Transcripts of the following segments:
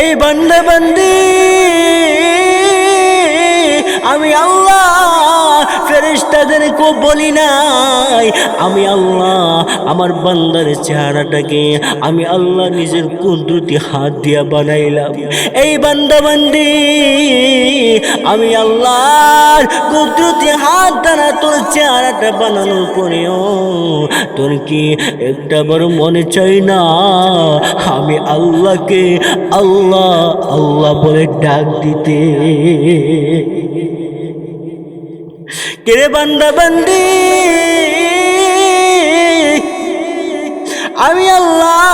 এই বান্দা বান্দি আমি আল্লাহ ফেরেশতাদেরকে বলি নাই, আমি আল্লাহ আমার বান্দার চেহারাটাকে আমি আল্লাহ নিজের কুদরতি হাত দিয়া বানাইলাম। এই বান্দা বান্দি আমি আল্লাহর কুদরতি হাত দ্বারা তোর চেহারাটা বানানোর পরেও তোর কি একটা বড় মনে চাই না আমি আল্লাহকে আল্লাহ আল্লাহ বলে ডাক দিতে? কে বান্দা বান্দি আমি আল্লাহ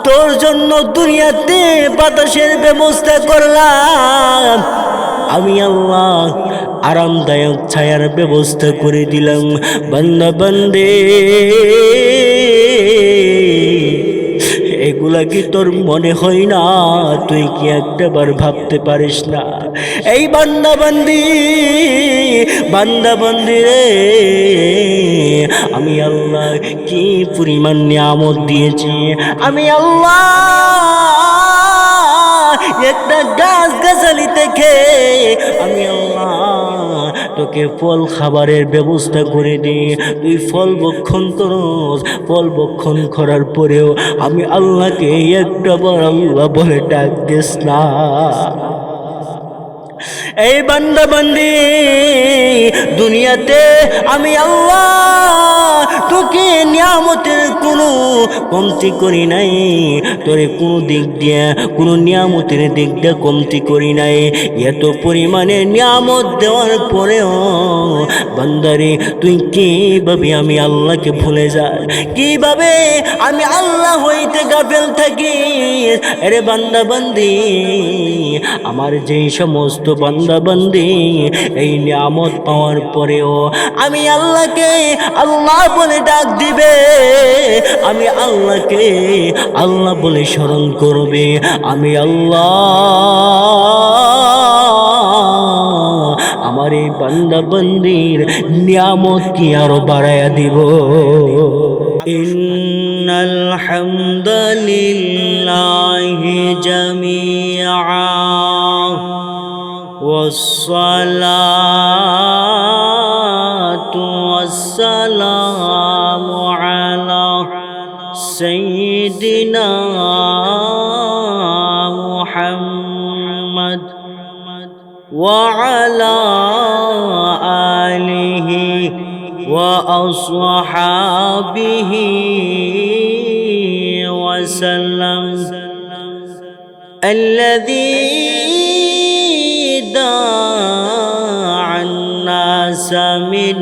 তোর জন্য দুনিয়াতে বাতাসের ব্যবস্থা করলাম, আমি আল্লাহ আরামদায়ক ছায়ার ব্যবস্থা করে দিলাম। বান্দা বান্দে এগুলা কি তোর মনে হয় না? তুই কি একটাবার ভাবতে পারিস না? এই বান্দা বান্দি রে আমি আল্লাহ কি পরিমাণ নিয়ামত দিয়েছি। আমি আল্লাহ একটা গাছ গাছালি থেকে আমি আল্লাহ তোকে ফল খাবারের ব্যবস্থা করে দিই, তুই ফল ভক্ষণ করস। ফল ভক্ষণ করার পরেও আমি আল্লাহকে একটাবার আল্লাহ বলে ডাক দিস না। এই বান্দা বান্দি দুনিয়াতে আমি আল্লাহ তোকে নিয়ামতের কোনো কমতি করি নাই, তোরে কোনো দিক দিয়ে কোনো নিয়ামতের দিক দিয়ে কমতি করি নাই। এত পরিমাণে নিয়ামত দেওয়ার পরেও বান্দারে তুই কিভাবে আমি আল্লাহকে ভুলে যাই, কিভাবে আমি আল্লাহ হইতে গাফেল থাকি? আরে বান্দা বান্দি আমার যেই সমস্ত বান্দা বান্দি এই নিয়ামত পাওয়ার পরেও আমি আল্লাহকে আল্লাহ বলে ডাক দিবে, আমি আল্লাহকে আল্লাহ বলে স্মরণ করবে, আমি আল্লাহ আমার এই বান্দা বান্দির নিয়ামত কি আরো বাড়াইয়া দিব। ইন্নাল হামদালিল্লাহি জামিআ ওয়াসসালাতু ওয়াসসালামু আলা সাইয়্যিদিনা মুহাম্মদ ওয়া আলা আলিহি ওয়া আসহাবিহি ওয়া সাল্লাম। الذي دعا الناس من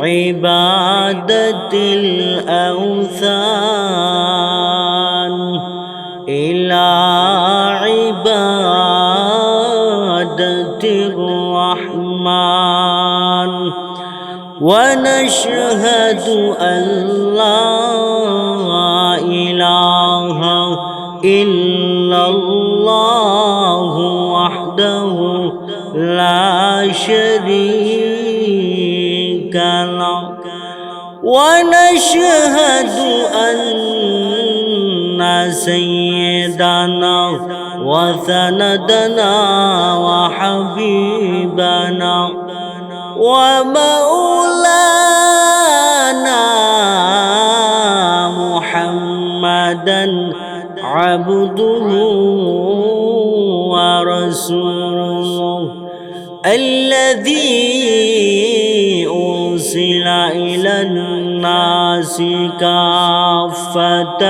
عبادة الأوثان إلى عبادة الرحمن، ونشهد أن لا إله إلا الله وحده لا شريك له، ونشهد أن سيدنا وسندنا وحبيبنا ومولانا محمدا عبده ورسوله الذي أرسل إلى الناس كافة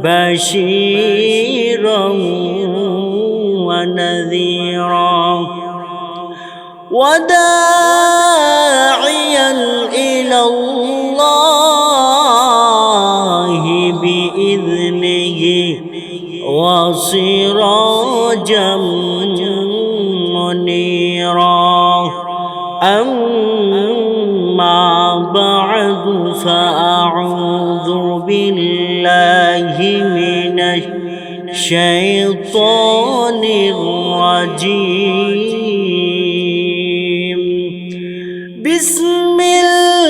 بشيرا ونذيرا وداعيا إلى الله بإذنه وسراجا منيرا. أما بعد فأعوذ بالله من الشيطان الرجيم. بسم الله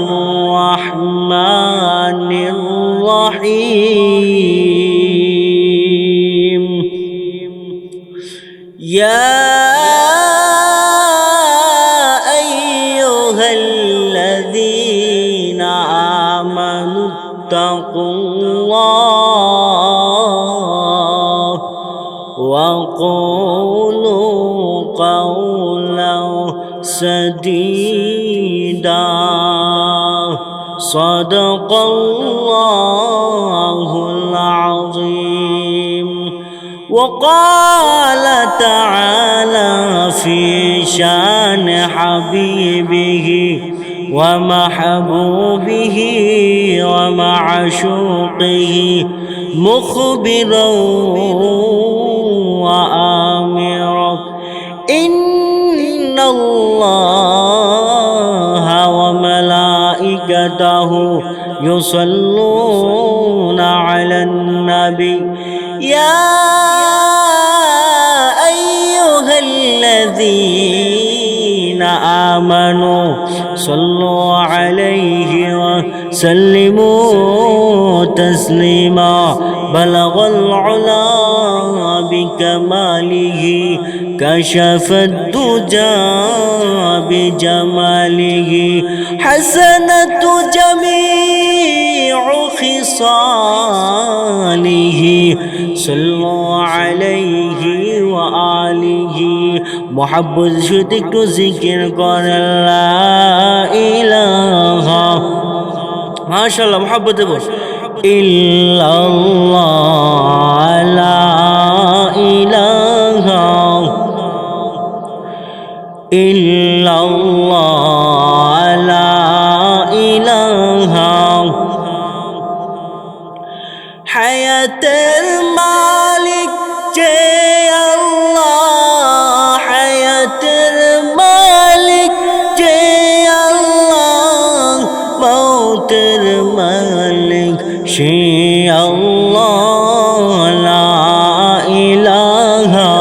الرحمن الرحمن الرحيم يا أيها الذين آمنوا اتقوا الله وقولوا قولا سديدا صدق الله العظيم وقال تعالى في شان حبيبه ومحبوبه ومعشوقه مخبرا وآمرا إن الله وملائكته يصلون على النبي يا أيها الذين آمنوا صلوا عليه وسلموا تسليما بلغ العلا بكماله كشف الدجى بجماله حسنت جميع خصاله صلوا عليه وآله محبت شد একটু জিকির করেন লা ইলাহা মাশাআল্লাহ محبت বল ইল্লাল্লাহ লা ইলাহা ইল্লাল্লাহ লা ইলাহা হায়াতের মালিক যে আল্লাহ হায়াতের মালিক যে আল্লাহ মৌতের মালিক সে আল্লাহ লা ইলাহা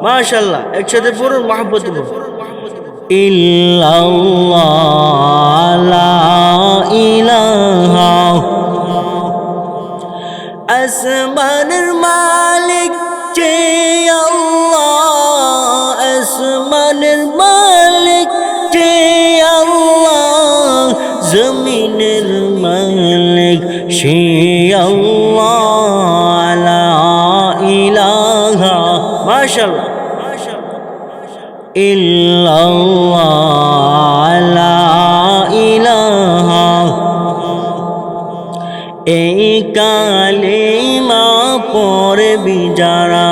মাশাআল্লাহ একসাথে পড়ুন মহব্বত ইল্লাল্লাহ লা ইলাহা আসমানের মালিক যে আল্লাহ আসমানের মালিক যে আল্লাহ জমিনের মালিক সে আল্লাহ লা ইলাহা মাশাআল্লাহ ইল্লাল্লাহ লা ইলাহা এই কালিমা পড়বি যারা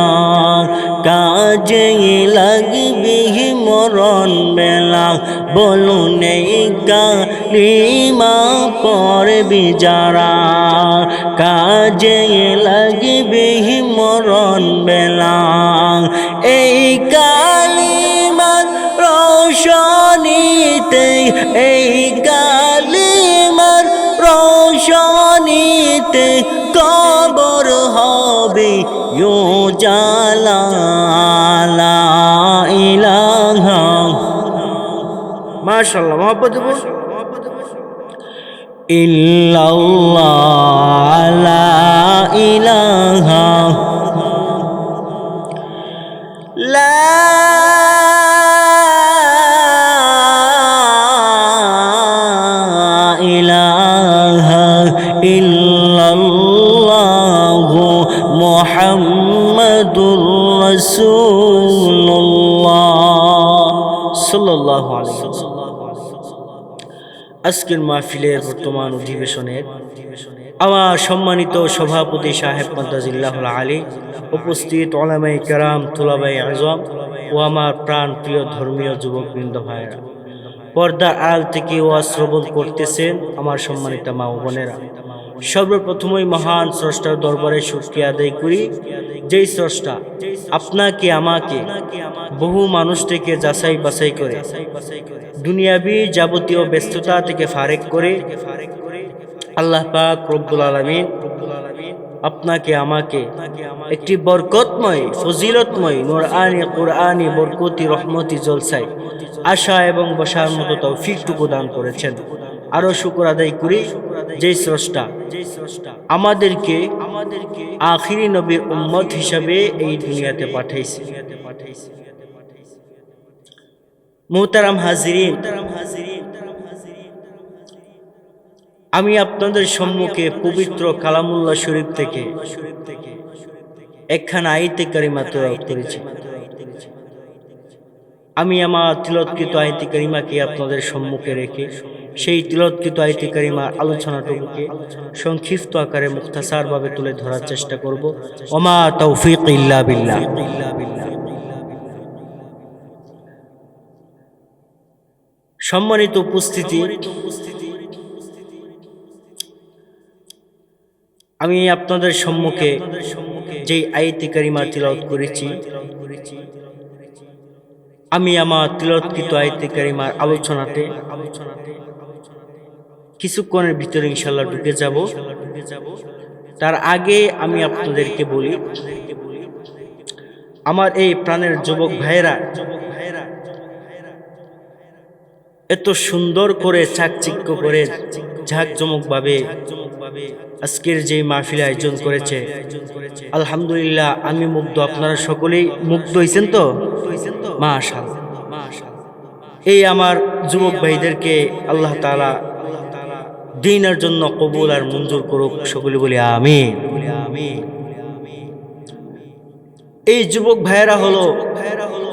কাজে লাগবি মরণ বেলা বলুন এই কালিমা পড়বি যারা কাজে লাগবি মরণ বেলা এই কালিমার রোশনীতে এই কালিমার রোশনীতে কবর হবে উজালা লা ইলাহা মাশাআল্লাহ মোহাম্মদ ইল্লাল্লাহ লা ইলাহা লা ইলাহা ইল্লাল্লাহু মুহাম্মাদুর রাসূলুল্লাহ সাল্লাল্লাহু আলাইহি ওয়াসাল্লাম। আজকের মাহফিলের বর্তমান অধিবেশনের আমার সম্মানিত সভাপতি সাহেব মাদ্দাজিল্লাহুল আলী, উপস্থিত উলামায়ে কেরাম, তুলাবায়ে আযম ও আমার প্রাণ প্রিয় ধর্মীয় যুবকবৃন্দ ভাইরা, পর্দার আড়াল থেকে ওয়াজ শ্রবণ করতেছেন আমার সম্মানিত মা ও বোনেরা, সর্বপ্রথমই মহান স্রষ্টার দরবারে শুকরিয়া আদায় করি, যেই স্রষ্টা আপনাকে আমাকে বহু মানুষ থেকে যাচাই বাছাই করে দুনিয়াবি যাবতীয় ব্যস্ততা থেকে ফারেক করে আল্লাহ পাক রব্বুল আলামিন আপনাকে আমাকে একটি বরকতময় ফজিলতময় নূরানি কুরআনি বরকতি রহমতি জলসায় আশা এবং বসার মতো তৌফিকটুকু দান করেছেন। আরো শুকর আদায় করি যে স্রষ্টা আমাদেরকে আখিরি নবীর উম্মত হিসাবে এই দুনিয়াতে পাঠাইছে। মুহতারাম হাজিরিন, আমি আপনাদের সম্মুখে পবিত্র কালামুল্লাহ শরীফ থেকে একখানা আয়াতে কারিমা তেলাওয়াত করেছি। আমি আমার তিলাওয়াতকৃত আয়াতে কারিমাকে আপনাদের সম্মুখে রেখে সেই তিলাওয়াতকৃত আয়াতে কারিমার আলোচনাটুকুকে সংক্ষিপ্ত আকারে মুখতাসারভাবে তুলে ধরার চেষ্টা করব। ওমা তাওফীক ইল্লা বিল্লাহ। সম্মানিত উপস্থিতি, আমি আপনাদের সম্মুখে যেই আয়াতে কারিমা তিলাওয়াত করেছি, আমি আমার তিলাওয়াতকৃত আয়াতে কারিমার আলোচনাতে কিছুক্ষণের ভিতরে ইনশাআল্লাহ ঢুকে যাব। তার আগে আমি আপনাদেরকে বলি, আমার এই প্রাণের যুবক ভাইয়েরা এত সুন্দর করে চাকচিক্য করে ঝাঁকজমকভাবে আজকের যে মাহফিল আয়োজন করেছে, আলহামদুলিল্লাহ আমি মুগ্ধ। আপনারা সকলেই মুগ্ধ হয়েছেন তো? মাশাআল্লাহ। এই আমার যুবক ভাইদেরকে আল্লাহ তাআলা দ্বীনের জন্য কবুল আর মঞ্জুর করুক, সকলে বলি আমিন। এই যুবক ভাইয়েরা হলো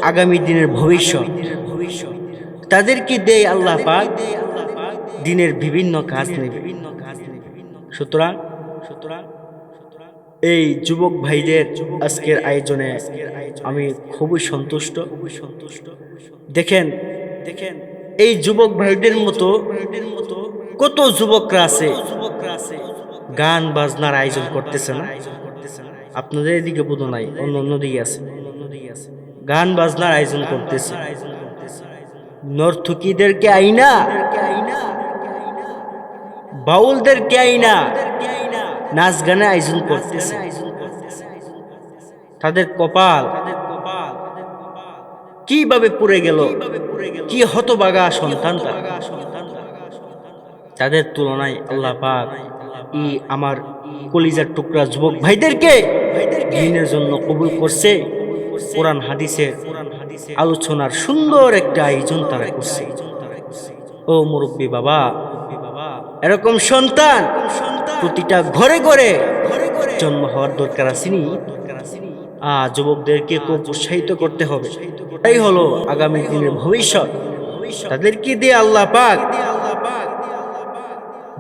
আগামী দিনের ভবিষ্যৎ। তাদেরকে দেয় আল্লাহ পাক দিনের বিভিন্ন কাজ নেবে। সুতরাং এই যুবক ভাইদের আজকের আয়োজনে আমি খুবই সন্তুষ্ট। দেখেন এই যুবক ভাইদের মতো কত যুবকরা আছে গান বাজনার আয়োজন করতেছে না? আপনাদের এদিকে বোধ নাই, অন্যদিকে আছে, গান বাজনার আয়োজন করতেছে। নর্তকীদেরকে আইনা, বাউলদেরকে আইনা নাচ গানে আয়োজন করতেছে। তাদের কপাল কিভাবে পুড়ে গেল, কি হতভাগা সন্তান তাদের তুলনায় আল্লাহ পাক আমার কলিজার টুকরা যুবক ভাইদেরকে দ্বীনের জন্য কবুল করছে। কোরআন হাদিসের আলোচনার সুন্দর একটা আয়োজন তারা করছে। ও মুরব্বী বাবা, এরকম সন্তান প্রতিটা ঘরে ঘরে জন্ম হওয়ার দরকার আসেনি? যুবকদেরকে খুব উৎসাহিত করতে হবে। তাই হলো আগামী দিনের ভবিষ্যৎ। তাদেরকে দিয়ে আল্লাহ পাক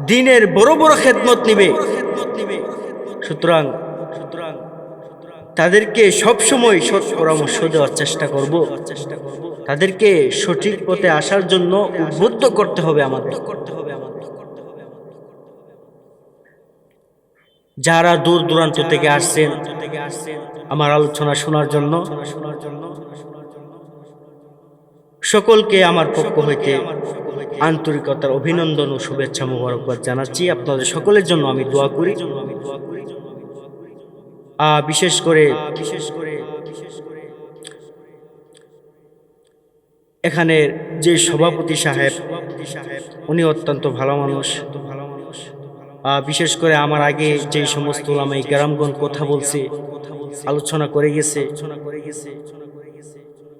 দ্বীনের বড় বড় খেদমত নিবে। সুতরাং তাদেরকে সবসময় সৎ পরামর্শ দেওয়ার চেষ্টা করব। তাদেরকে সঠিক পথে আসার জন্য উদ্বুদ্ধ করতে হবে আমাদের। যারা দূর দূরান্ত থেকে আসছেন আমার আলোচনা শোনার জন্য, সকলকে আমার পক্ষ হইতে আন্তরিকতার অভিনন্দন ও শুভেচ্ছা মোবারকবাদ জানাচ্ছি। আপনাদের সকলের জন্য আমি দোয়া করি। বিশেষ করে এখানে যে সভাপতি সাহেব, উনি অত্যন্ত ভালো মানুষ। বিশেষ করে আমার আগে যে সমস্ত উলামায়ে কেরামগণ কথা বলছে, আলোচনা করে গেছে,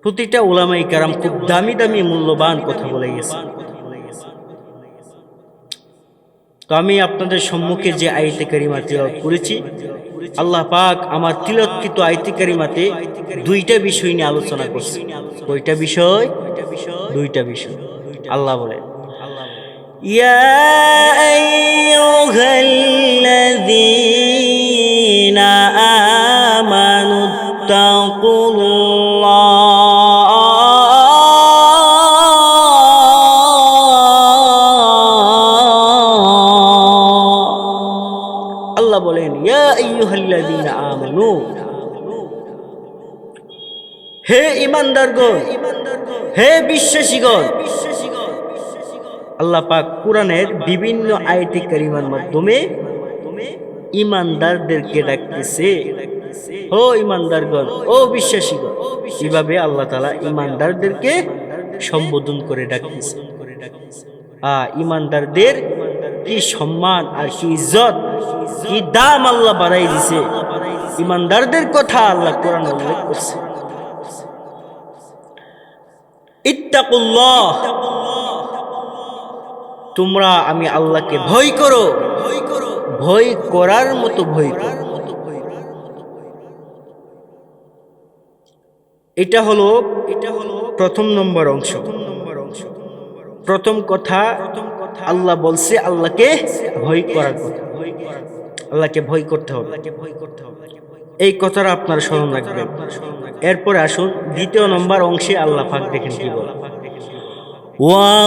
প্রতিটা উলামায়ে কেরাম খুব দামি দামি মূল্যবান কথা বলে গেছে। তো আমি আপনাদের সম্মুখে যে আয়াতে কারিমা তিলাওয়াত করেছি, আল্লাহ পাক আমার তিলাওয়াতকৃত আয়াতে কারিমাতে দুইটা বিষয় নিয়ে আলোচনা করছে। কয়টা বিষয়? দুইটা বিষয়। আল্লাহ বলে, ইয়া আইয়ুহাল্লাযীনা আমানুত্তাকুল্লাহ বলেন, ইয়া আইয়ুহাল্লাযীনা আমানু, হে ঈমানদারগণ, হে বিশ্বাসীগণ। আল্লাহ পাক কোরআনের বিভিন্ন আয়াতে কারিমার মাধ্যমে ঈমানদারদেরকে ডাকতেছে, ও ঈমানদারগণ, ও বিশ্বাসীগণ। এভাবে আল্লাহ তাআলা ঈমানদারদেরকে সম্বোধন করে ডাকতেছে। ইমানদারদের কি সম্মান আর কি ইজ্জত, কি দাম আল্লাহ বাড়াই দিছে। ইমানদারদের কথা আল্লাহ কোরআনে উল্লেখ করছে। ইত্তাকুল্লাহ, তোমরা আমি আল্লাহকে ভয় করো, ভয় করার মতো ভয় করো। এটা হলো প্রথম নম্বর অংশ। প্রথম কথা আল্লাহ বলছে আল্লাহকে ভয় করার কথা, আল্লাহকে ভয় করতে হবে। এই কথাটা আপনারা স্মরণ রাখবেন। এরপরে আসুন দ্বিতীয় নম্বর অংশে আল্লাহ পাক দেখেন কি বলে,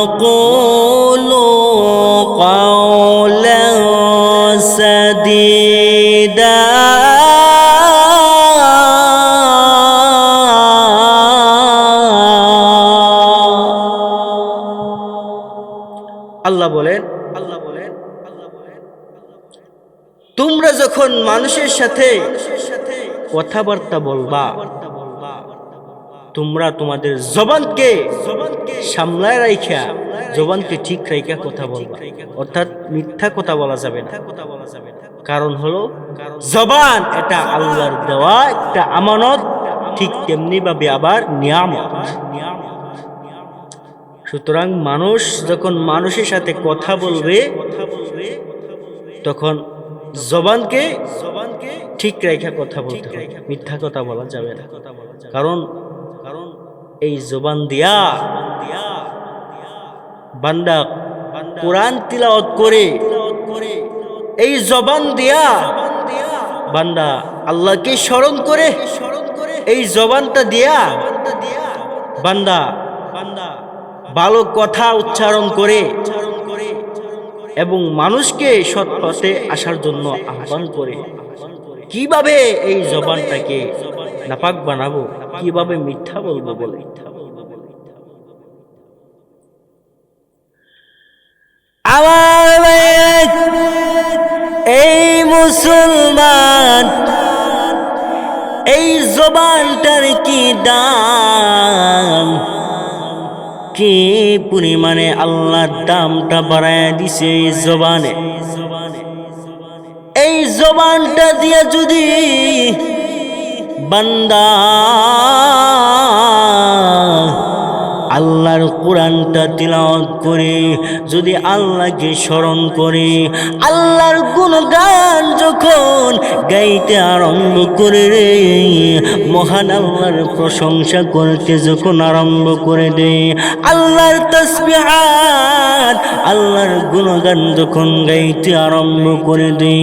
وَقُولُوا قَوْلًا سَدِيدًا আল্লাহ বলেন তোমরা যখন মানুষের সাথে কথাবার্তা বলবা, তোমরা তোমাদের জবানকে সামলায় রাখা, জবানকে ঠিক রাখা কথা বলবা, অর্থাৎ মিথ্যা কথা বলা যাবে না। কারণ হলো জবান এটা আল্লাহর দেওয়া একটা আমানত, ঠিক তেমনি ভাবে আবার নিয়ামত। সুতরাং মানুষ যখন মানুষের সাথে কথা বলবে তখন জবানকে ঠিক রেখে কথা বলতে হবে, মিথ্যা কথা বলা যাবে না। কারণ এই জবান দিয়া বান্দা কোরআন তিলাওয়াত করে, এই জবান দিয়া বান্দা আল্লাহকে স্মরণ করে, এই জবানটা দিয়া বান্দা ভালো কথা উচ্চারণ করে এবং মানুষকে সৎ পথে আসার জন্য আহ্বান করে। কিভাবে এই জবানটাকে নাপাক বানাবো, কিভাবে মিথ্যা বলবো বলে। আমার এই মুসলমান, এই জবানটার কি দাম, কি পরিমাণে আল্লাহর দামটা বাড়ায় দিছে এই জবানে। এই জবানটা দিয়ে যদি বান্দা আল্লাহর কোরআনটা তিলাওয়াত করে, যদি আল্লাহকে স্মরণ করে, আল্লাহর গুণগান যখন গাইতে আরম্ভ করে রে, মহান আল্লাহর প্রশংসা করতে যখন আরম্ভ করে দে, আল্লাহর তাসবিহাত, আল্লাহর গুণগান যখন গাইতে আরম্ভ করে দে,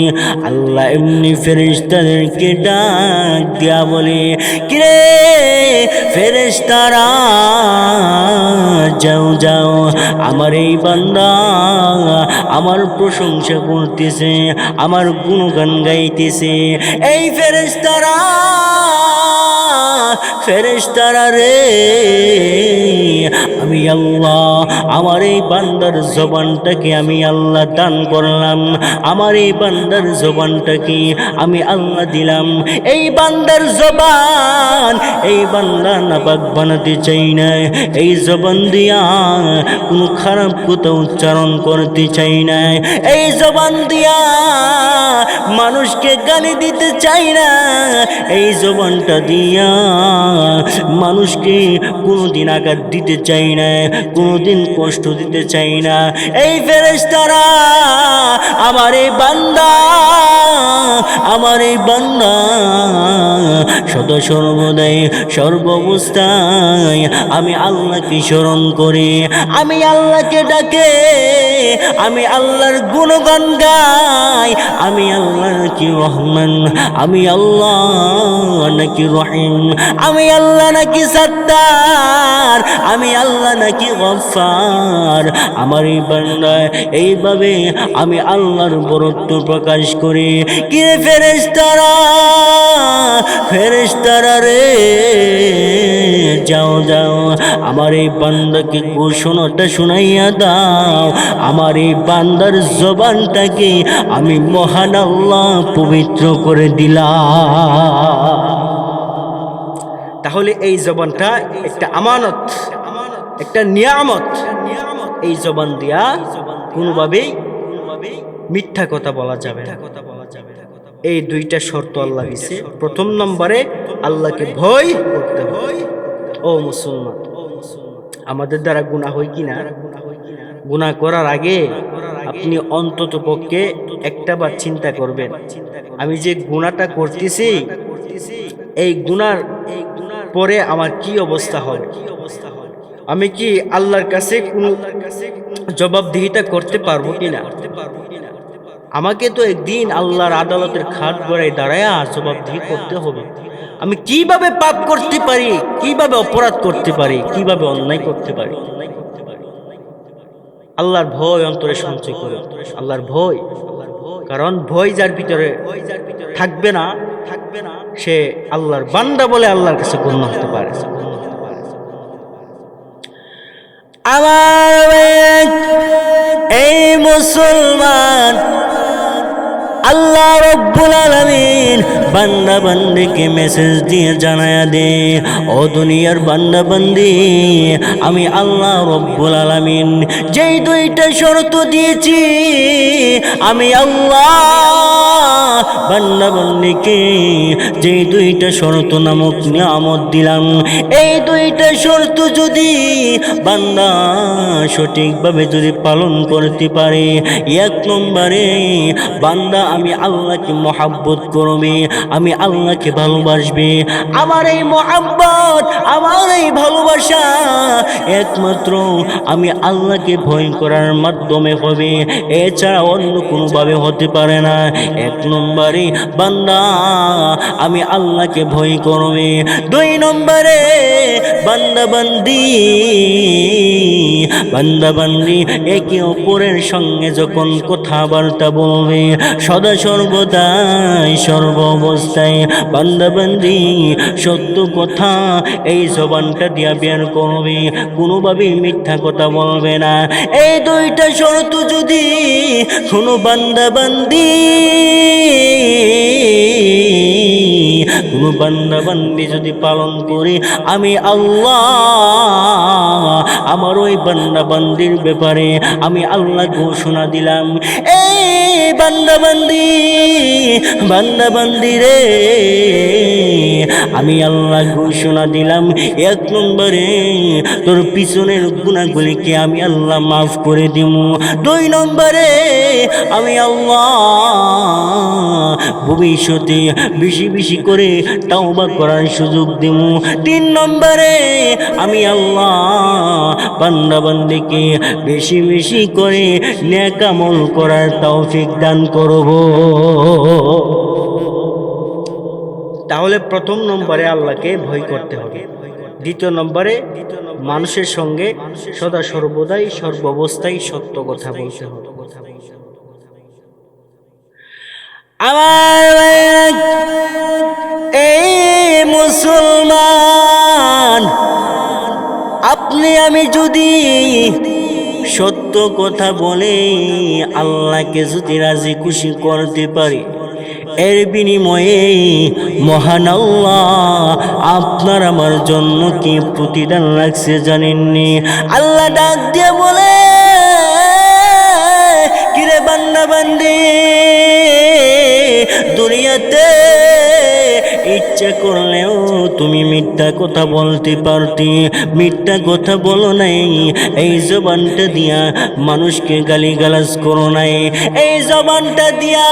আল্লাহ এমনি ফেরেশতাদেরকে ডাক দিয়া বলে, কিরে ফেরেশতারা যাও যাও, আমার এই বান্দা আমার প্রশংসা করতেছে, আমার গুণগান গাইতেছে। এই ফেরেশতারা রে, আমি আল্লাহ আমার এই বান্দার জবানটাকে আমি আল্লাহ দান করলাম, আমার এই বান্দার জবানটাকে আমি আল্লাহ দিলাম। এই বান্দার জবান, এই বান্দা নাপাক বানাতে চাই না, এই জবান দিয়া কোনো খারাপ কথা উচ্চারণ করতে চাই না, এই জবান দিয়া মানুষকে গালি দিতে চাই না, এই জবানটা দিয়া মানুষকে কোনোদিন আঘাত দিতে চাই না, কোনোদিন কষ্ট দিতে চাই না। এই ফেরেশতারা আমার এই বান্দা, আমার এই বান্দা সদা সর্বদাই সর্বাবস্থায় আমি আল্লাহকে স্মরণ করে, আমি আল্লাহকে ডাকে, আমি আল্লাহর গুণগান গাই, আমি আল্লাহ নাকি রহমান, আমি আল্লাহ নাকি রহিম, আমি আল্লাহ নাকি সত্তার, আমি আল্লাহ নাকি গফফার। আমার এই বান্দা এইভাবে আমি আল্লাহর বরত্ব প্রকাশ করি। কিরে ফেরেশতারা, ফেরেশতারা রে যাও যাও, আমার এই বান্দাকে ঘোষণাটা শুনাইয়া দাও, আমার এই বান্দার জবানটাকে আমি মহান আল্লাহ পবিত্র করে দিলাম। তাহলে এই জবানটা একটা আমানত, একটা নিয়ামত। এই জবান দিয়া কোনোভাবেই মিথ্যা কথা বলা যাবে না। এই দুইটা শর্ত আল্লাহ দিয়েছে। প্রথম নম্বরে আল্লাহকে ভয় করতে হয়। ও মুসলমান, আমাদের দ্বারা গুনাহ হয় কিনা? গুনাহ করার আগে আপনি অন্তত পক্ষে একটা বার চিন্তা করবেন, আমি যে গুনাহটা করতেছি এই গুনার পরে আমার কি অবস্থা হবে? আমি কি আল্লাহর কাছে কোনো জবাবদিহিতা করতে পারবো কিনা? আমাকে তো একদিন আল্লাহর আদালতের খাট গড়ায় দাঁড়ায় জবাবদিহি করতে হবে। আমি কিভাবে পাপ করতে পারি, কিভাবে অপরাধ করতে পারি, কিভাবে অন্যায় করতে পারি? আল্লাহর ভয় অন্তরে সঞ্চয় করে, আল্লাহর ভয়। কারণ ভয় যার ভিতরে থাকবে না সে আল্লাহর বান্দা বলে আল্লাহর কাছে গণ্য হতে পারে। আমার এই মুসলমান, আল্লাহ রব্বুল আলামিন বান্দা বান্দিকে মেসেজ দিয়ে জানায়া দে, ও দুনিয়ার বান্দা বান্দি, আমি আল্লাহ রব্বুল আলামিন যেই দুইটা শর্ত দিয়েছি, আমি আল্লাহ বান্দা বান্দিকে যেই দুইটা শর্ত নামক নিয়ামত দিলাম, এই দুইটা শর্ত যদি বান্দা সঠিকভাবে যদি পালন করতে পারে, এক নম্বরে বান্দা আমি আল্লাহকে মহাব্বত করবে, আমি আল্লাহকে ভালোবাসবে। আমার এই মহাব্বত, আমার এই ভালোবাসা একমাত্র আমি আল্লাহকে ভয় করার মাধ্যমে হবে, এছাড়া অন্য কোনোভাবে হতে পারে না। এক নম্বরে বান্দা আমি আল্লাহকে ভয় করবে। দুই নম্বরে বান্দা বান্দি একে অপরের সঙ্গে যখন কথাবার্তা বলবে, সদা সর্বদাই সর্ব অবস্থায় বান্দা বান্দি সত্য কথা এই জবানটা দিয়া বের করবে, কোনোভাবেই মিথ্যা কথা বলবে না। এই দুইটা শর্ত যদি কোনো বান্দা বান্দি যদি পালন করি, আমি আল্লাহ আমার ওই বান্দা বান্দির ব্যাপারে আমি আল্লাহ ঘোষণা দিলাম, এই বান্দা বান্দি রে, আমি আল্লাহ ঘোষণা দিলাম, এক নম্বরে তোর পিছনের গুনাহগুলিকে আমি আল্লাহ মাফ করে দিব। দুই নম্বরে আমি আল্লাহ ভবিষ্যতে বেশি বেশি করে তাওবা করার সুযোগ দেব। তিন নম্বরে আমি আল্লাহ বান্দা বান্দিকে বেশি বেশি করে নেক আমল করার তৌফিক দান করব। তাহলে প্রথম নম্বরে আল্লাহকে ভয় করতে হবে। দ্বিতীয় নম্বরে মানুষের সঙ্গে সদা সর্বদাই সর্বাবস্থায় সত্য কথা বলতে হবে। আমার এই মুসলমান, আপনি আমি যদি সত্য কথা বলে আল্লাহকে যদি রাজি খুশি করতে পারি, এর বিনিময়ে মহান আল্লাহ আপনার আমার জন্য কি প্রতিদান রাখছে জানেননি? আল্লাহ ডাক দিয়ে বলে, কিরে বান্দা বান্দি, দুনিয়াতে ইচ্ছা করলেও তুমি মিথ্যা কথা বলতে পারতে, মিথ্যা কথা বলো নাই। এই জবানটা দিয়া মানুষকে গালিগালাজ করো নাই, এই জবানটা দিয়া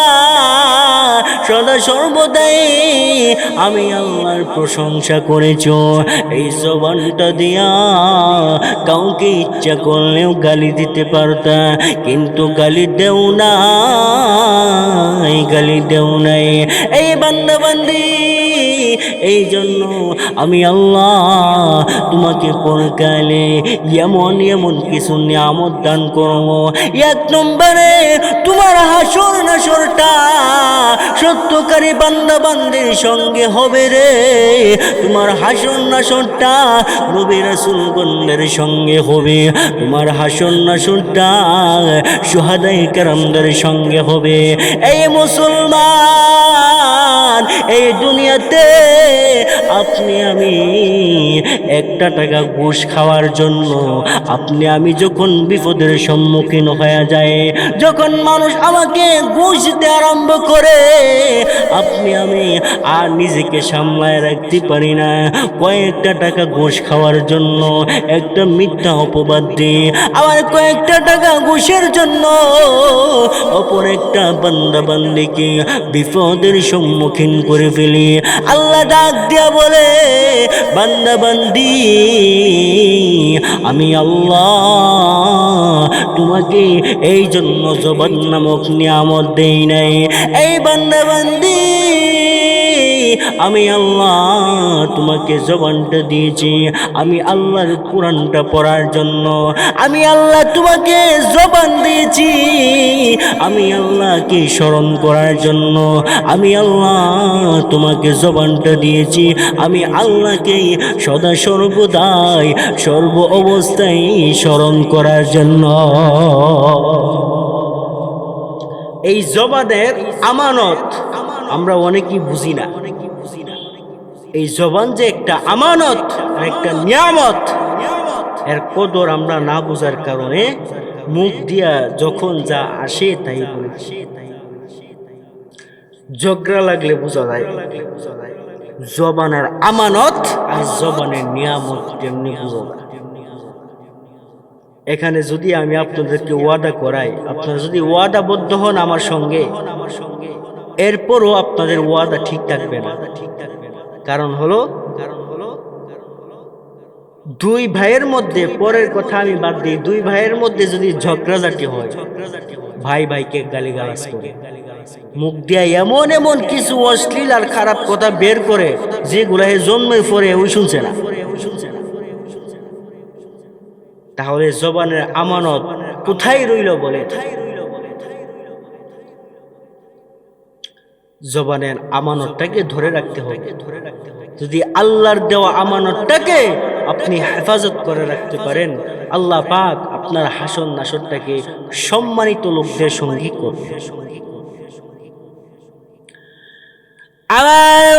সদা সর্বদাই আমি আল্লাহর প্রশংসা করেছ। এই জবানটা দিয়া কাউকে ইচ্ছা করলেও গালি দিতে পারতা, কিন্তু গালি দেও নাই। এই বান্দা বান্দি, এই জন্য আমি আল্লাহ তোমাকে পরকালে এমন এমন কিছু নিয়ামত দান করব। এক নম্বরে তোমার হাসর নাসরটা আমানতকারী বান্দা বান্দির সঙ্গে হবে রে। তোমার হাসর নাসরটা নবী রাসূলগণের সঙ্গে হবে, তোমার হাসর নাসরটা শুহাদায়ে কেরামদের সঙ্গে হবে। এই মুসলমান, এই দুনিয়াতে আপনি আমি একটা টাকা ঘুষ খাওয়ার জন্য আপনি আমি যখন বিপদের সম্মুখীন হয়ে যায়, যখন মানুষ আমাকে ঘুষ দিতে আরম্ভ করে, আপনি আমি আর নিজেকে সামলায় রাখতে পারি না। কয়েকটা টাকা ঘুষ খাওয়ার জন্য একটা মিথ্যা অপবাদ দিই, আবার কয়েকটা টাকা ঘুষের জন্য অপর একটা বান্দা বান্দিকে বিপদের সম্মুখীন করে ফেলি। আল্লাহ ডাক দিয়া বলে, বান্দা বান্দি, আমি আল্লাহ তোমাকে এই জন্য জবান নামক নিয়ামত দেই নাই। এই বান্দা বান্দি, আমি আল্লাহ তোমাকে জবানটা দিয়েছি, আমি আল্লাহর কোরআনটা পড়ার জন্য। আমি আল্লাহ তোমাকে জবান দিয়েছি, আমি আল্লাহকে স্মরণ করার জন্য। আমি আল্লাহ তোমাকে জবানটা দিয়েছি, আমি আল্লাহকে সদা সর্বদাই সর্ব অবস্থায় স্মরণ করার জন্য। এই জবানের আমানত আমরা অনেকেই বুঝি না। এই জবান যে একটা আমানত, একটা নিয়ামত, এর কদর আমরা না বোঝার কারণে মুখ দিয়া যখন যা আসে তাই বলি। ঝগড়া লাগলে বোঝা যায় জবানের আমানত আর জবানের নিয়ামত কেমনি বোঝা যায়। এখানে যদি আমি আপনাদেরকে ওয়াদা করাই, আপনারা যদি ওয়াদাবদ্ধ হন আমার সঙ্গে, এরপরও আপনাদের ওয়াদা ঠিক থাকবে না। কারণ হলো দুই ভাইয়ের মধ্যে, পরের কথা আমি বাদ দিই, দুই ভাইয়ের মধ্যে যদি ঝগড়াঝাটি হয়, ভাই ভাইকে গালিগালাজ করে, মুখ দিয়া এমন এমন কিছু অশ্লীল আর খারাপ কথা বের করে যেগুলা জন্মের পরে ওই শুনছে না, তাহলে জবানের আমানত কোথায় রইল বলে? জবানের আমানতটাকে ধরে রাখতে হবে। যদি আল্লাহর দেওয়া আমানতটাকে আপনি হেফাজত করে রাখতে পারেন, আল্লাহ পাক আপনার হাসন নাসরটাকে সম্মানিত লোকদের সঙ্গী করবে। আমার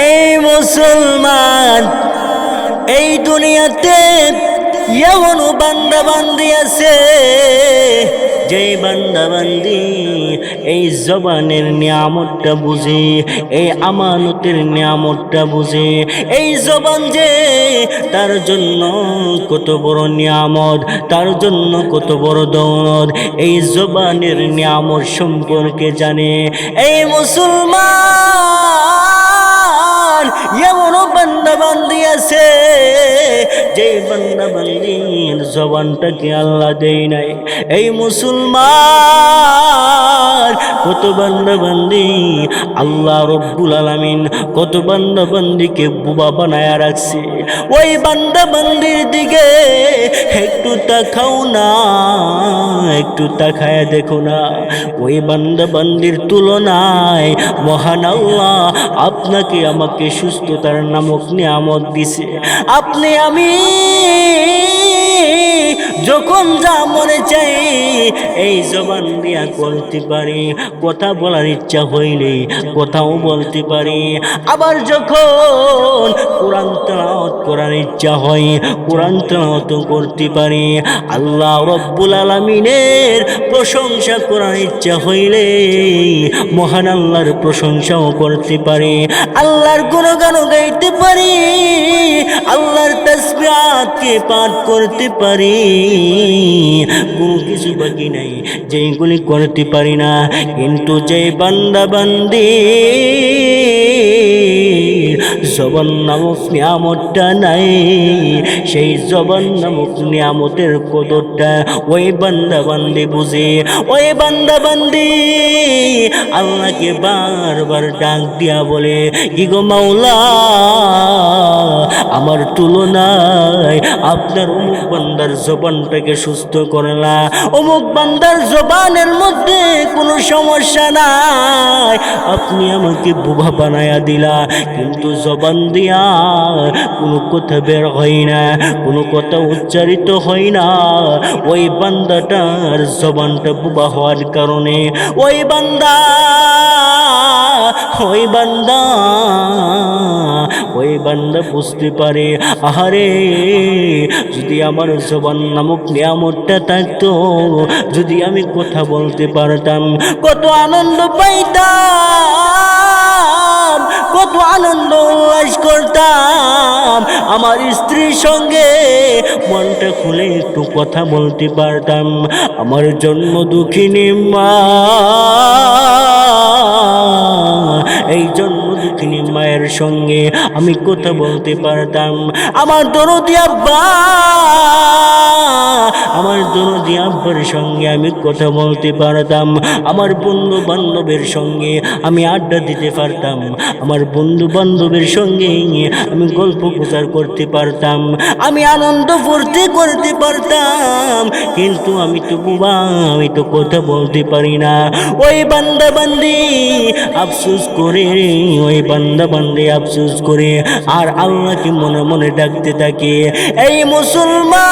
এই মুসলমান, এই দুনিয়াতে এমন বান্দা বান্দি আছে যে বান্দা বান্দি এই জবানের নিয়ামতটা বুঝে, এই আমানতের নিয়ামতটা বুঝে। এই জবান যে তার জন্য কত বড় নিয়ামত, তার জন্য কত বড় দৌলত, এই জবানের নিয়ামত সম্পর্কে জানে। এই মুসলমান, এমন বান্দা বান্দি আছে যে বান্দা বান্দির জবানটাকে আল্লাহ দেয় নাই। এই মুসলমান, কত বান্দা বান্দি আল্লাহ রব্বুল আলামিন কত বান্দা বান্দিকে বুবা বানায়া রাখছে। ওই বান্দা বান্দির দিকে একটু তাকাও না, একটু তাকায় দেখো না। ওই বান্দা বান্দির তুলনায় মহান আল্লাহ আপনাকে আমাকে সুস্থতার নামক নিয়ামত দিছে। আপনি আমি যখন যা মনে চাই এই জবান দিয়া বলতে পারি, কথা বলার ইচ্ছা হইলে কথাও বলতে পারি। আবার যখন কোরআন তেলাওয়াত করার ইচ্ছা হয় কোরআন তেলাওয়াত করতে পারি। আল্লাহ রব্বুল আলামিনের প্রশংসা করার ইচ্ছা হইলে মহান আল্লাহর প্রশংসাও করতে পারি, আল্লাহর গুণগানও গাইতে পারি, আল্লাহর তাসবিহাতকে পাঠ করতে পারি। কোনো কিছু বাকি নাই যেগুলি করতে পারি না। কিন্তু যে বান্দা বান্দি জবান নামক নিয়ামতটা নাই, সেই জবান নামক নিয়ামতের কদরটা ওই বান্দা বান্দি বুঝে। ওই বান্দা বান্দি আল্লাহকে বারবার ডাক দিয়া বলে, কি গো মাওলা, আমার তুলনায় আপনার অমুক বান্দার জবান জবানটাকে সুস্থ করলা, অমুক বান্দার জবানের মধ্যে কোনো সমস্যা নাই, আপনি আমাকে বোবা বানায়া দিলা, কিন্তু জবান দিয়া কোনো কথা বের হয় না, কোনো কথা উচ্চারিত হয় না। ওই বান্দাটার জবানটা বোবা হওয়ার কারণে ওই বান্দা ওই বান্দা ওই বান্দা বুঝতে পারে, আহারে যদি আমার জবান নামক নিয়ামতটা থাকতো, যদি আমি কথা বলতে পারতাম, কত আনন্দ পাইতাম, কত আনন্দ উল্লাস করতাম, আমার স্ত্রীর সঙ্গে মনটা খুলে একটু কথা বলতে পারতাম, আমার জন্ম দুঃখিনী মা, এই জন্ম দুঃখিনী মায়ের সঙ্গে আমি কথা বলতে পারতাম, আমার দরদি আব্বা, আমার দরদি আব্বার সঙ্গে আমি কথা বলতে পারতাম, আমার বন্ধু বান্ধবের সঙ্গে আমি আড্ডা দিতে পারতাম, আমার বন্ধু বান্ধবের সঙ্গে আমি গল্প প্রচার করতে পারতাম, আমি আনন্দ ফুর্তি করতে পারতাম, কিন্তু আমি তো বুবা, আমি তো কথা বলতে পারি না। ওই বান্দা বান্দি আফসোস করে, ওই বান্দা বান্দি আফসোস করে আর আল্লাহকে মনে মনে ডাকতে থাকে, এই মুসলমান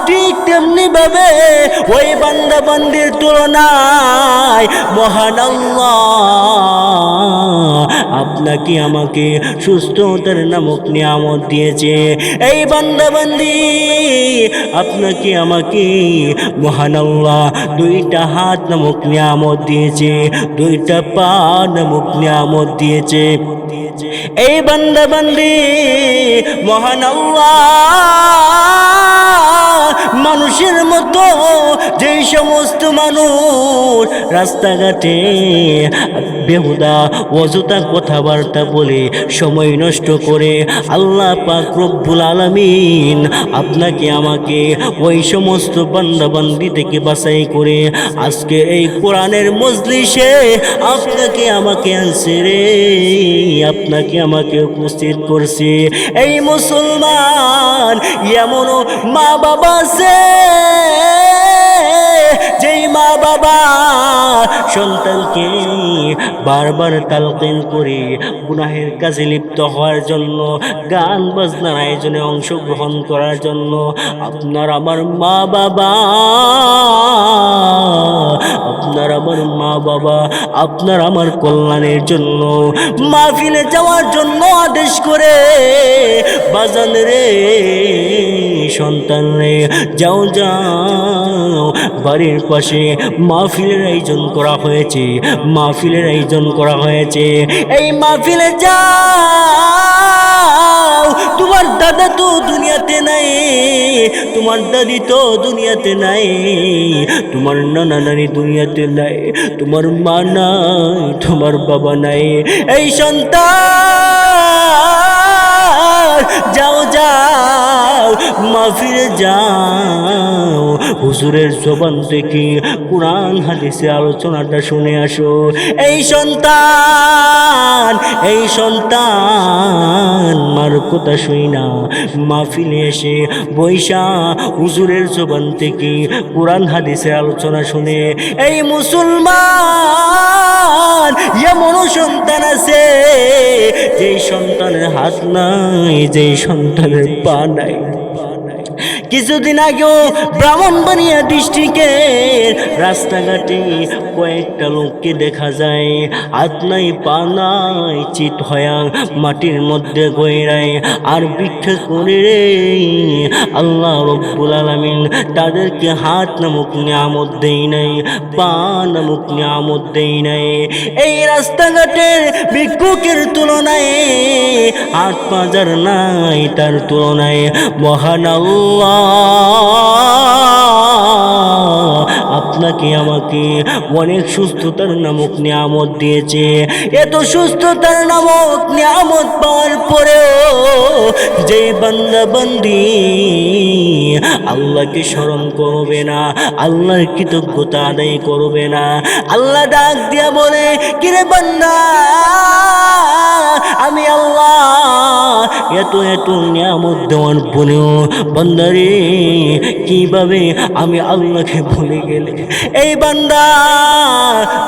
ঠিক তেমনি ভাবে ওই বান্দা বান্দির তুলনায় মহান আল্লাহ আপনাকে আমাকে সুস্থতার নামক নিয়ামত দিয়েছে। এই বান্দা বান্দি আপনাকে আমাকে মহান আল্লাহ দুইটা হাত নামক নিয়ামত দিয়েছে, দুইটা পা নামক নিয়ামত দিয়েছে। এই বান্দা বান্দি মহান আল্লাহ মানুষের মতো যে সমস্ত মানুষ রাস্তাঘাটে বেহুদা অযথা কথাবার্তা বলে সময় নষ্ট করে, আল্লাহ পাক রব্বুল আলামিন আপনাকে আমাকে ওই সমস্ত বান্দা বান্দি থেকে বাছাই করে আজকে এই কোরআনের মজলিসে আপনাকে আমাকে আনছে রে, আপনাকে আমাকে উপস্থিত করছে। এই মুসলমান এমনও মা বাবা আছে যেই মা বাবা সন্তানকে বারবার তালকিন করে গুনাহের কাজে লিপ্ত হওয়ার জন্য, গান বাজনার আয়োজনে অংশগ্রহণ করার জন্য, আপনার আমার মা বাবা, আপনার আমার মা বাবা আপনার আমার কল্যাণের জন্য মাহফিলে যাওয়ার জন্য আদেশ করে, বাজান রে সন্তান রে যাও যাও, বাড়ির পাশে মাহফিলের আয়োজন করা হয়েছে, মাহফিলের আয়োজন করা হয়েছে, এই মাহফিলে যাও। তোমার দাদা তো দুনিয়াতে নাই, তোমার দাদি তো দুনিয়াতে নাই, তোমার নানা নানি দুনিয়াতে নাই, তোমার মা নাই, তোমার বাবা নাই। এই সন্তান যাও যাও মাহফিলে যাও, হুজুরের জবান থেকে কোরআন হাদিসে আলোচনাটা শুনে আসো। এই সন্তান, এই সন্তান মার কথা শুই না মাহফিলে এসে বৈশা হুজুরের জবান থেকে কোরআন হাদিসে আলোচনা শুনে। এই মুসলমান এমনও সন্তান আছে যেই সন্তানের হাত নাই, যেই সন্তানের পা নাই। কিছুদিন আগেও ব্রাহ্মণবাড়িয়া ডিস্ট্রিক্টের রাস্তাঘাটে কয়েকটা লোককে দেখা যায় হাত নাই পা নাই, চিত হয়া মাটির মধ্যে গয়রায় আর ভিক্ষা করে রে। আল্লাহ রব্বুল আলামিন তাদেরকে হাত নামক নিয়ামত দেই নাই, পা নামক নিয়ামত দেই নাই। এই রাস্তাঘাটের ভিক্ষুকের তুলনায় হাত পা যার নাই, তার তুলনায় মহান আল্লাহ আপনাকে আমাকে অনেক সুস্থতার নামক নিয়ামত দিয়েছে। এত সুস্থতার নামক নিয়ামত পাওয়ার পরেও যে বান্দা বান্দি আল্লাহকে স্মরণ করবে না, আল্লাহর কৃতজ্ঞতা আদায় করবে না, আল্লাহ ডাক দিয়া বলে, কিরে বান্দা, আমি আল্লাহ এত এত নিয়ামত দেওয়ার পরেও বান্দারে কিভাবে আমি আল্লাহকে ভুলে গেলে? এই বান্দা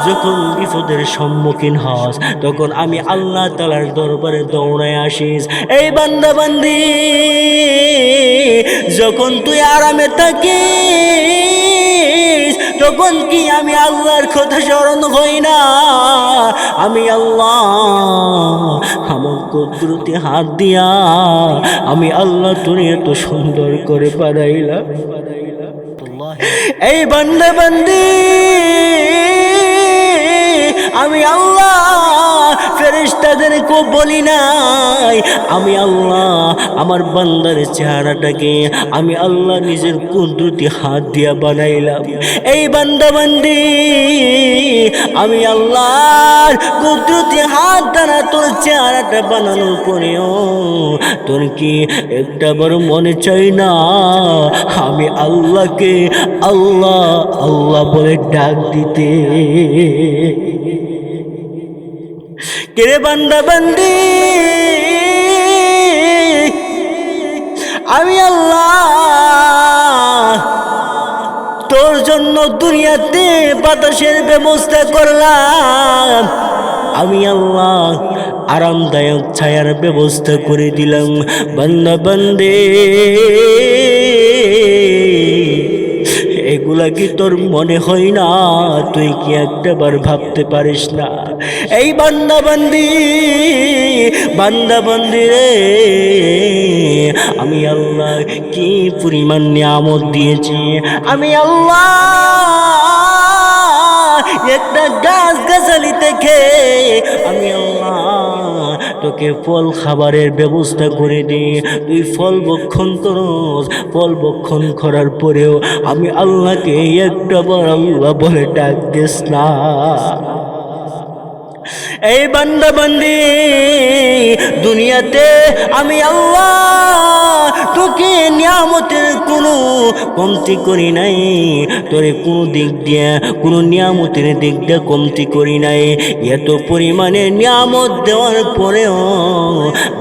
যখন বিপদের সম্মুখীন হস তখন আমি আল্লাহ তাআলার দরবারে দৌড়ায় আসিস। এই বান্দা বান্দি যখন তুই আরামে থাকিস তখন কি আমি আল্লাহর কথা স্মরণ হই না? আমি আল্লাহ আমার কুদরতি হাত দিয়া আমি আল্লাহ তোরে এত সুন্দর করে বানাইলাম। এই বান্দা বান্দি আমি আল্লাহ ফেরেশতাদেরকে বলি নাই, আমি আল্লাহ আমার বান্দার চেহারাটাকে আমি আল্লাহ নিজের কুদরতি হাত দিয়া বানাইলাম। এই বান্দা বান্দি আমি আল্লাহর কুদরতি হাত দ্বারা তোর চেহারাটা বানানোর পরেও তোর কি একটা বড় মনে চাই না আমি আল্লাহকে আল্লাহ আল্লাহ বলে ডাক দিতে? কেরে বান্দা বান্দি আমি আল্লাহ তোর জন্য দুনিয়াতে বাতাসের ব্যবস্থা করলাম, আমি আল্লাহ আরামদায়ক ছায়ার ব্যবস্থা করে দিলাম। বান্দা বান্দে এগুলা কি তোর মনে হয় না? তুই কি একটাবার ভাবতে পারিস না? এই বান্দা বান্দি রে আমি আল্লাহ কি পরিমাণ নিয়ামত দিয়েছি। আমি আল্লাহ একটা গাছ গাছালি থেকে আমি আল্লাহ তোকে ফল খাবারের ব্যবস্থা করে দিই, তুই ফল ভক্ষণ করস, ফল ভক্ষণ করার পরেও আমি আল্লাহকে একটাবার আল্লাহ বলে ডাক দিস না। এই বান্দা বান্দি দুনিয়াতে আমি আল্লাহ তোকে নিয়ামতের কোনো কমতি করি নাই, তোরে কোনো দিক দিয়ে কোনো নিয়ামতের দিক দিয়ে কমতি করি নাই। এত পরিমাণে নিয়ামত দেওয়ার পরেও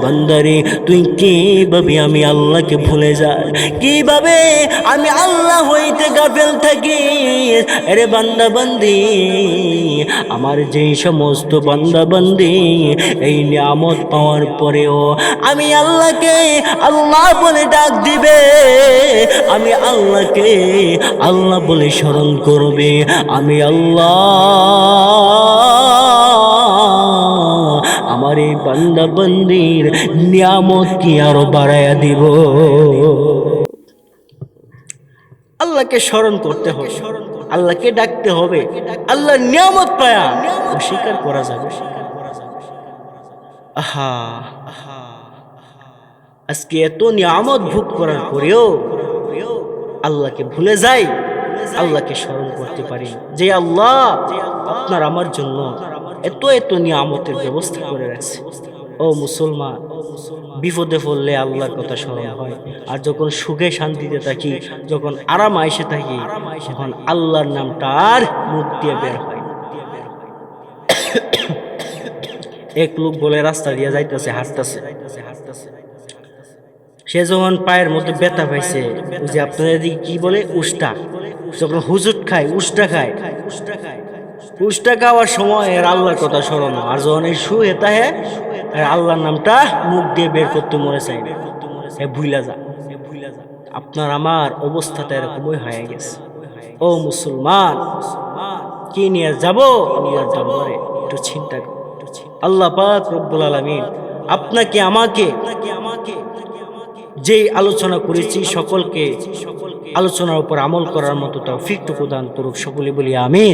বান্দারে তুই কিভাবে আমি আল্লাহকে ভুলে যাই, কিভাবে আমি আল্লাহ হইতে গাফেল থাকি? আরে বান্দা বান্দি আমার যেই সমস্ত বান্দা বান্দি এই নিয়ামত পাওয়ার পরেও আমি আল্লাহকে আল্লাহ বলে ডাক দিবে, আমি আল্লাহকে আল্লাহ বলে স্মরণ করবে, আমি আল্লাহ আমার এই বান্দা বান্দির নিয়ামত কি আরো বাড়াইয়া দিব। আল্লাহকে স্মরণ করতে হবে, আল্লাহকে ডাকতে হবে, আল্লাহর নিয়ামত পায়া অস্বীকার করা যাবে। আহা আজকে এত নিয়ামত ভোগ করার পরেও আল্লাহকে ভুলে যাই, আল্লাহকে স্মরণ করতে পারি যে আল্লাহ আপনার আমার জন্য এত এত নিয়ামতের ব্যবস্থা করে রাখছে। ও মুসলমান, বিপদে পড়লে আল্লাহর কথা স্মরণ হয়, আর যখন সুখে শান্তিতে থাকি, যখন আরাম আইসে থাকি, তখন আল্লাহর নামটা আর মুখ দিয়ে বের হয়। এক লোক বলে রাস্তা দিয়ে যাইতেছে, হাঁটতেছে, সে যখন পায়ের মধ্যে ব্যথা পাইছে, যে আপনাদের এদিকে কি বলে উষ্টা, যখন হুজুট খায়, উষ্টা খায়, উষ্টা খাওয়ার সময় এর আল্লাহর কথা স্মরণ, আর যখন এই শুয়ে তাহে আল্লাহর নামটা মুখ দিয়ে বের করতে মনে চাই না, ভুইলা যা। আপনার আমার অবস্থাটা এরকমই হয়ে গেছে। ও মুসলমান, কি নিয়ে যাব আল্লাহর দরবারে একটু চিন্তা করো। আল্লাহ পাক রব্বুল আলামিন আপনাকে আমাকে যেই আলোচনা করেছি সকলকে আলোচনার উপর আমল করার মতো তৌফিক দান করুক। সকলে বলি আমিন।